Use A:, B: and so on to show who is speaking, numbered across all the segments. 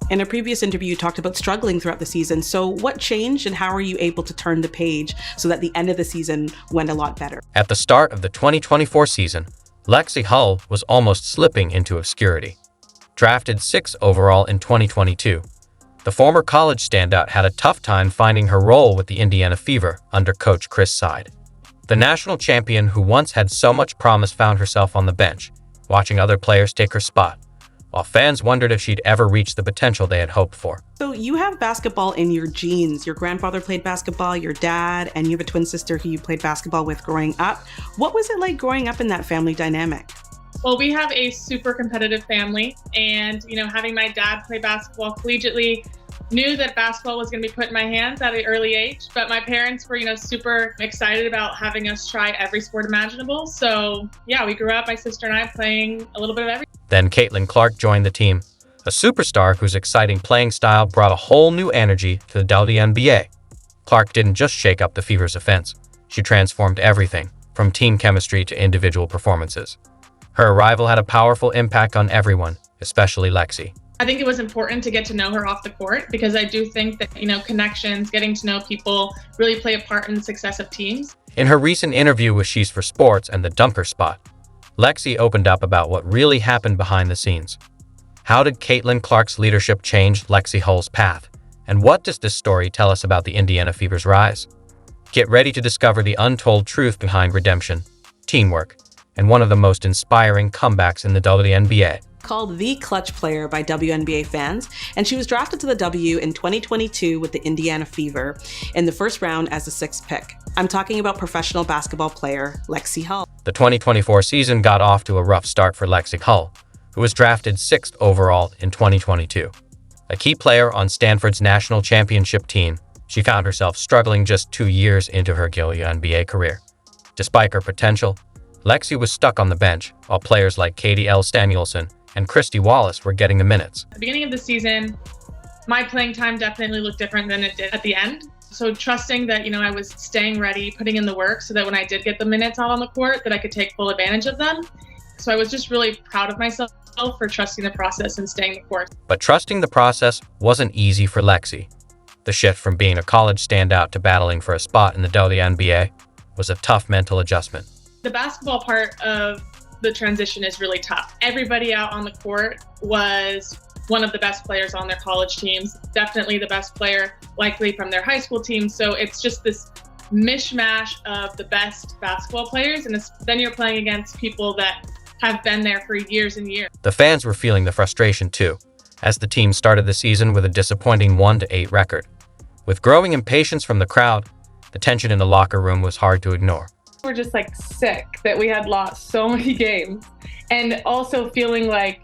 A: In a previous interview, you talked about struggling throughout the season. So what changed and how are you able to turn the page so that the end of the season went a lot better?
B: At the start of the 2024 season, Lexie Hull was almost slipping into obscurity. Drafted 6th overall in 2022, the former college standout had a tough time finding her role with the Indiana Fever under coach Chris Side. The national champion who once had so much promise found herself on the bench, watching other players take her spot, while fans wondered if she'd ever reach the potential they had hoped for.
A: So you have basketball in your genes. Your grandfather played basketball, your dad, and you have a twin sister who you played basketball with growing up. What was it like growing up in that family dynamic?
C: Well, we have a super competitive family, and having my dad play basketball collegiately, knew that basketball was going to be put in my hands at an early age, but my parents were, super excited about having us try every sport imaginable. So yeah, we grew up, my sister and I, playing a little bit of everything.
B: Then Caitlin Clark joined the team, a superstar whose exciting playing style brought a whole new energy to the WNBA. Clark didn't just shake up the Fever's offense. She transformed everything, from team chemistry to individual performances. Her arrival had a powerful impact on everyone, especially Lexie.
C: I think it was important to get to know her off the court because I do think that, connections, getting to know people really play a part in the success of teams.
B: In her recent interview with She's for Sports and the Dunker Spot, Lexie opened up about what really happened behind the scenes. How did Caitlin Clark's leadership change Lexie Hull's path? And what does this story tell us about the Indiana Fever's rise? Get ready to discover the untold truth behind redemption, teamwork, and one of the most inspiring comebacks in the WNBA.
A: Called the clutch player by WNBA fans, and she was drafted to the W in 2022 with the Indiana Fever in the first round as the 6th pick. I'm talking about professional basketball player Lexie Hull.
B: The 2024 season got off to a rough start for Lexie Hull, who was drafted 6th overall in 2022. A key player on Stanford's national championship team, she found herself struggling just 2 years into her WNBA career. Despite her potential, Lexie was stuck on the bench, while players like Katie L. Stanielson and Christy Wallace were getting the minutes.
C: At the beginning of the season, my playing time definitely looked different than it did at the end. So trusting that, I was staying ready, putting in the work so that when I did get the minutes out on the court, that I could take full advantage of them. So I was just really proud of myself for trusting the process and staying the course.
B: But trusting the process wasn't easy for Lexie. The shift from being a college standout to battling for a spot in the WNBA was a tough mental adjustment.
C: The basketball part of the transition is really tough. Everybody out on the court was one of the best players on their college teams, definitely the best player likely from their high school team. So it's just this mishmash of the best basketball players, and then you're playing against people that have been there for years and years.
B: The fans were feeling the frustration too, as the team started the season with a disappointing 1-8 record. With growing impatience from the crowd, the tension in the locker room was hard to ignore.
C: We're just sick that we had lost so many games, and also feeling like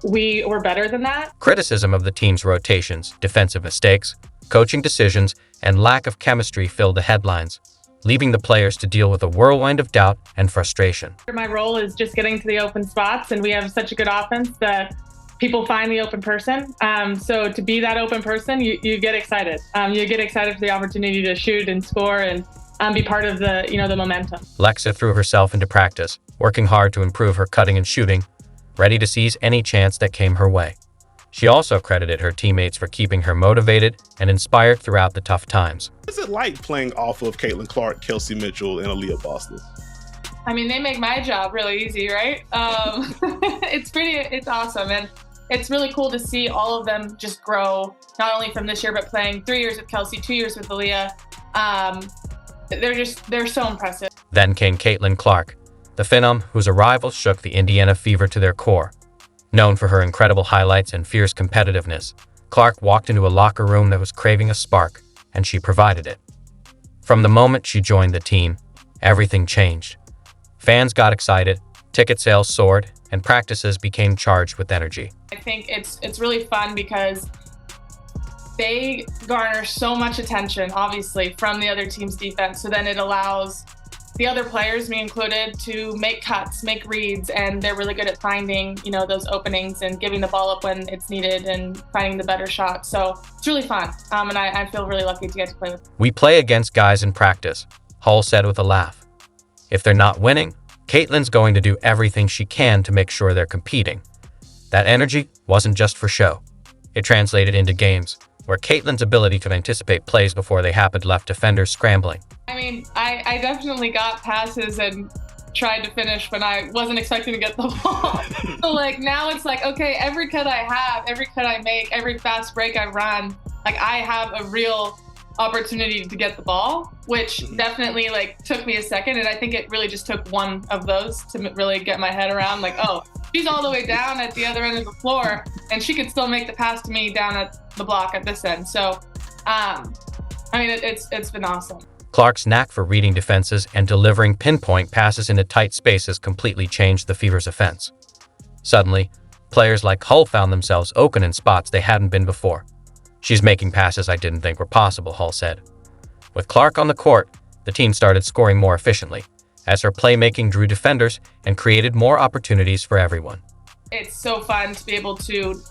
C: we were better than that.
B: Criticism of the team's rotations, defensive mistakes, coaching decisions, and lack of chemistry filled the headlines, leaving the players to deal with a whirlwind of doubt and frustration.
C: My role is just getting to the open spots, and we have such a good offense that people find the open person. So to be that open person, you get excited. You get excited for the opportunity to shoot and score and be part of the the momentum.
B: Lexie threw herself into practice, working hard to improve her cutting and shooting, ready to seize any chance that came her way. She also credited her teammates for keeping her motivated and inspired throughout the tough times.
D: What's it like playing off of Caitlin Clark, Kelsey Mitchell, and Aaliyah Boston?
C: I mean, they make my job really easy, right? It's awesome. And it's really cool to see all of them just grow, not only from this year, but playing 3 years with Kelsey, 2 years with Aaliyah. They're so impressive.
B: Then came Caitlin Clark, the phenom whose arrival shook the Indiana Fever to their core. Known for her incredible highlights and fierce competitiveness, Clark walked into a locker room that was craving a spark, and she provided it. From the moment she joined the team, everything changed. Fans got excited, ticket sales soared, and practices became charged with energy.
C: I think it's really fun because they garner so much attention, obviously, from the other team's defense. So then it allows the other players, me included, to make cuts, make reads, and they're really good at finding, those openings and giving the ball up when it's needed and finding the better shot. So it's really fun, and I feel really lucky to get to play with them.
B: We play against guys in practice, Hull said with a laugh. If they're not winning, Caitlin's going to do everything she can to make sure they're competing. That energy wasn't just for show. It translated into games, where Caitlin's ability to anticipate plays before they happened left defenders scrambling.
C: I mean, I definitely got passes and tried to finish when I wasn't expecting to get the ball. So like now it's like, okay, every cut I have, every cut I make, every fast break I run, like I have a real opportunity to get the ball, which definitely like took me a second. And I think it really just took one of those to really get my head around like, oh, she's all the way down at the other end of the floor and she could still make the pass to me down at the block at this end. So, I mean, it's been awesome.
B: Clark's knack for reading defenses and delivering pinpoint passes into tight spaces completely changed the Fever's offense. Suddenly, players like Hull found themselves open in spots they hadn't been before. "She's making passes I didn't think were possible," Hull said. With Clark on the court, the team started scoring more efficiently, as her playmaking drew defenders and created more opportunities for everyone.
C: It's so fun to be able to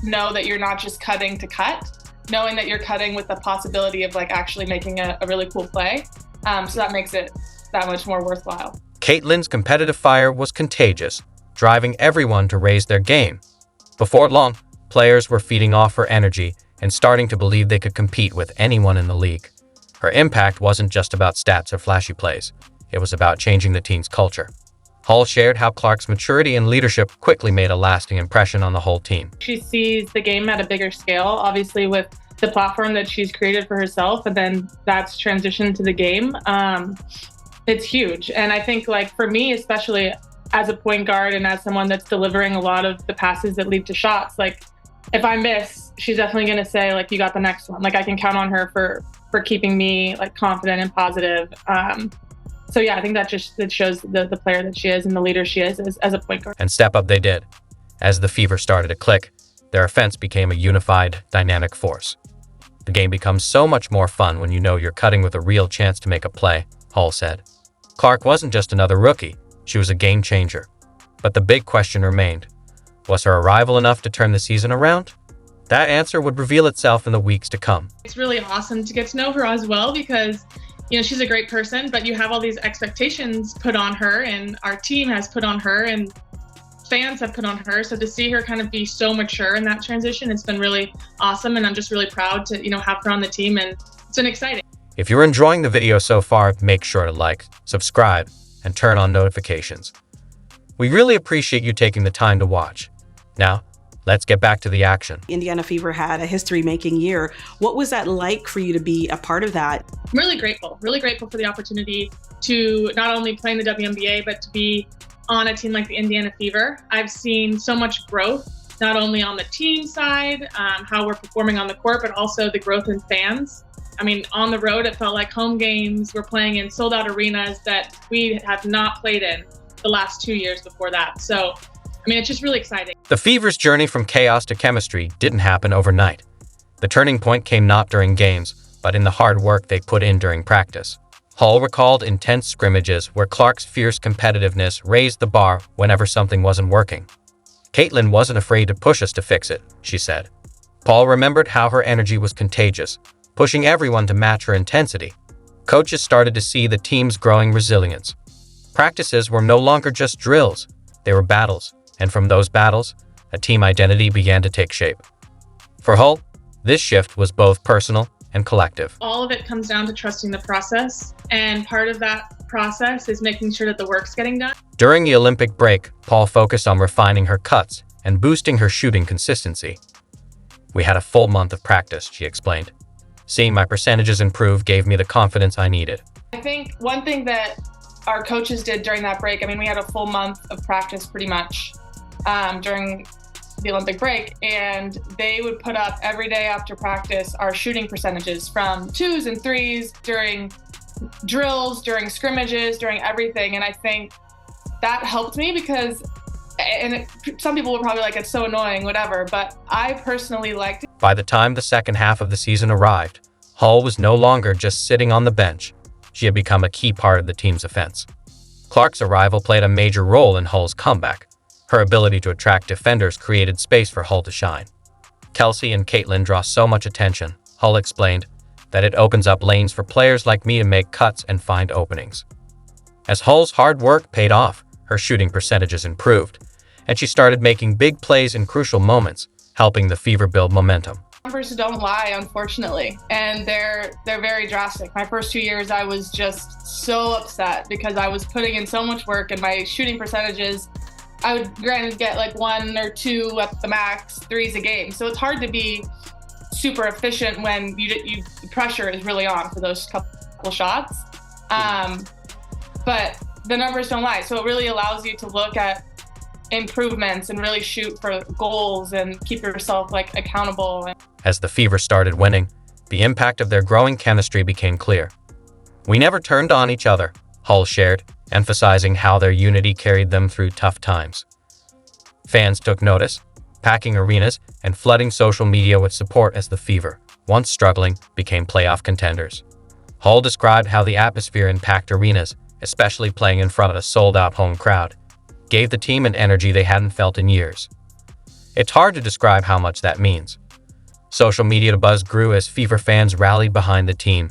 C: know that you're not just cutting to cut, knowing that you're cutting with the possibility of like actually making a really cool play. So that makes it that much more worthwhile.
B: Caitlin's competitive fire was contagious, driving everyone to raise their game. Before long, players were feeding off her energy and starting to believe they could compete with anyone in the league. Her impact wasn't just about stats or flashy plays. It was about changing the team's culture. Hull shared how Clark's maturity and leadership quickly made a lasting impression on the whole team.
C: She sees the game at a bigger scale, obviously with the platform that she's created for herself, and then that's transitioned to the game. It's huge. And I think like for me, especially as a point guard and as someone that's delivering a lot of the passes that lead to shots, like if I miss, she's definitely going to say like, you got the next one. Like I can count on her for keeping me like confident and positive. So yeah, I think that shows the player that she is and the leader she is as a point guard.
B: And step up they did. As the Fever started to click, their offense became a unified, dynamic force. The game becomes so much more fun when you know you're cutting with a real chance to make a play, Hull said. Clark wasn't just another rookie, she was a game changer. But the big question remained, was her arrival enough to turn the season around? That answer would reveal itself in the weeks to come.
C: It's really awesome to get to know her as well because you know, she's a great person, but you have all these expectations put on her and our team has put on her and fans have put on her. So to see her kind of be so mature in that transition, it's been really awesome. And I'm just really proud to, have her on the team and it's been exciting.
B: If you're enjoying the video so far, make sure to like, subscribe, and turn on notifications. We really appreciate you taking the time to watch. Now, let's get back to the action.
A: Indiana Fever had a history-making year. What was that like for you to be a part of that?
C: I'm really grateful for the opportunity to not only play in the WNBA, but to be on a team like the Indiana Fever. I've seen so much growth, not only on the team side, how we're performing on the court, but also the growth in fans. I mean, on the road, it felt like home games. We're playing in sold-out arenas that we have not played in the last 2 years before that. So, I mean, it's just really exciting.
B: The Fever's journey from chaos to chemistry didn't happen overnight. The turning point came not during games, but in the hard work they put in during practice. Hull recalled intense scrimmages where Clark's fierce competitiveness raised the bar whenever something wasn't working. "Caitlin wasn't afraid to push us to fix it," she said. Paul remembered how her energy was contagious, pushing everyone to match her intensity. Coaches started to see the team's growing resilience. Practices were no longer just drills, they were battles, and from those battles, a team identity began to take shape. For Hull, this shift was both personal and collective.
C: All of it comes down to trusting the process, and part of that process is making sure that the work's getting done.
B: During the Olympic break, Paul focused on refining her cuts and boosting her shooting consistency. "We had a full month of practice," she explained. "Seeing my percentages improve gave me the confidence I needed."
C: I think one thing that our coaches did during that break, I mean, we had a full month of practice pretty much during the Olympic break, and they would put up every day after practice our shooting percentages from 2s and 3s during drills, during scrimmages, during everything. And I think that helped me because, some people would probably like, it's so annoying, whatever, but I personally liked it.
B: By the time the second half of the season arrived, Hull was no longer just sitting on the bench. She had become a key part of the team's offense. Clark's arrival played a major role in Hull's comeback. Her ability to attract defenders created space for Hull to shine. "Kelsey and Caitlin draw so much attention," Hull explained, "that it opens up lanes for players like me to make cuts and find openings." As Hull's hard work paid off, her shooting percentages improved, and she started making big plays in crucial moments, helping the Fever build momentum.
C: Numbers don't lie, unfortunately, and they're very drastic. My first 2 years, I was just so upset because I was putting in so much work, and my shooting percentages, I would granted get like 1 or 2 at the max threes a game. So it's hard to be super efficient when the pressure is really on for those couple shots. But the numbers don't lie, so it really allows you to look at improvements and really shoot for goals and keep yourself like accountable.
B: As the Fever started winning, the impact of their growing chemistry became clear. "We never turned on each other," Hull shared, emphasizing how their unity carried them through tough times. Fans took notice, packing arenas and flooding social media with support as the Fever, once struggling, became playoff contenders. Hull described how the atmosphere in packed arenas, especially playing in front of a sold-out home crowd, gave the team an energy they hadn't felt in years. It's hard to describe how much that means. Social media buzz grew as Fever fans rallied behind the team,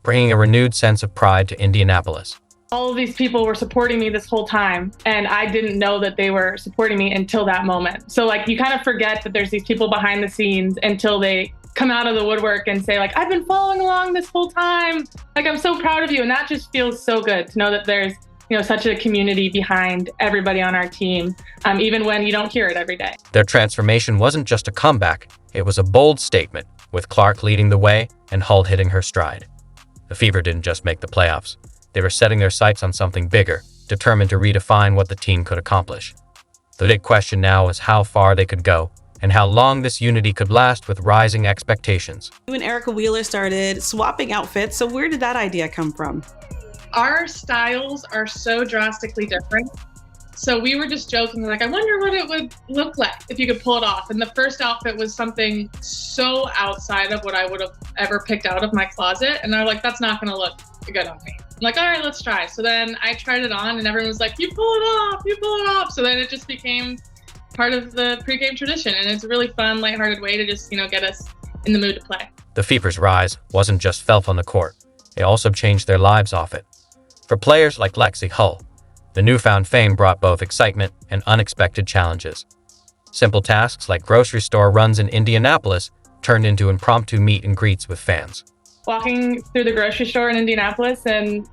B: bringing a renewed sense of pride to Indianapolis.
C: All of these people were supporting me this whole time, and I didn't know that they were supporting me until that moment. So like, you kind of forget that there's these people behind the scenes until they come out of the woodwork and say like, "I've been following along this whole time. Like, I'm so proud of you." And that just feels so good to know that there's, such a community behind everybody on our team, even when you don't hear it every day.
B: Their transformation wasn't just a comeback, it was a bold statement, with Clark leading the way and Hull hitting her stride. The Fever didn't just make the playoffs. They were setting their sights on something bigger, determined to redefine what the team could accomplish. The big question now was how far they could go, and how long this unity could last with rising expectations.
A: You and Erica Wheeler started swapping outfits, so where did that idea come from?
C: Our styles are so drastically different. So we were just joking, like, I wonder what it would look like if you could pull it off. And the first outfit was something so outside of what I would have ever picked out of my closet. And I was like, that's not going to look good on me. I'm like, all right, let's try. So then I tried it on and everyone was like, you pull it off, you pull it off. So then it just became part of the pregame tradition. And it's a really fun, lighthearted way to just, get us in the mood to play.
B: The Fever's rise wasn't just felt on the court. It also changed their lives off it. For players like Lexie Hull, the newfound fame brought both excitement and unexpected challenges. Simple tasks like grocery store runs in Indianapolis turned into impromptu meet and greets with fans.
C: Walking through the grocery store in Indianapolis and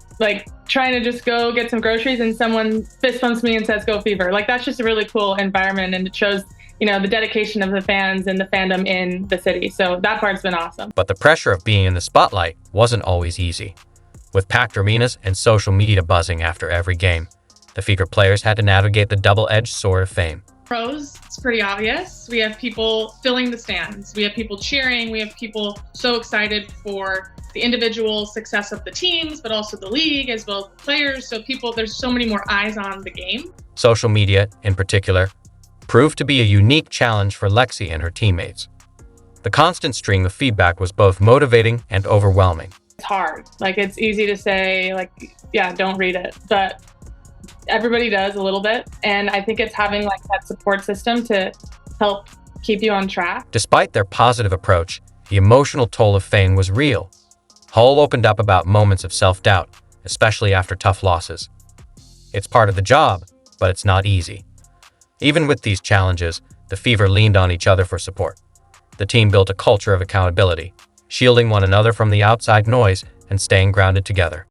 C: trying to just go get some groceries and someone fist bumps me and says, "Go Fever." That's just a really cool environment, and it shows, the dedication of the fans and the fandom in the city. So that part's been awesome.
B: But the pressure of being in the spotlight wasn't always easy. With packed arenas and social media buzzing after every game, the Fever players had to navigate the double-edged sword of fame.
C: Pros, it's pretty obvious. We have people filling the stands. We have people cheering. We have people so excited for the individual success of the teams, but also the league as well as the players. So there's so many more eyes on the game.
B: Social media, in particular, proved to be a unique challenge for Lexie and her teammates. The constant stream of feedback was both motivating and overwhelming.
C: It's hard. It's easy to say, don't read it. But everybody does a little bit. And I think it's having that support system to help keep you on track.
B: Despite their positive approach, the emotional toll of fame was real. Hull opened up about moments of self-doubt, especially after tough losses. It's part of the job, but it's not easy. Even with these challenges, the Fever leaned on each other for support. The team built a culture of accountability, shielding one another from the outside noise and staying grounded together.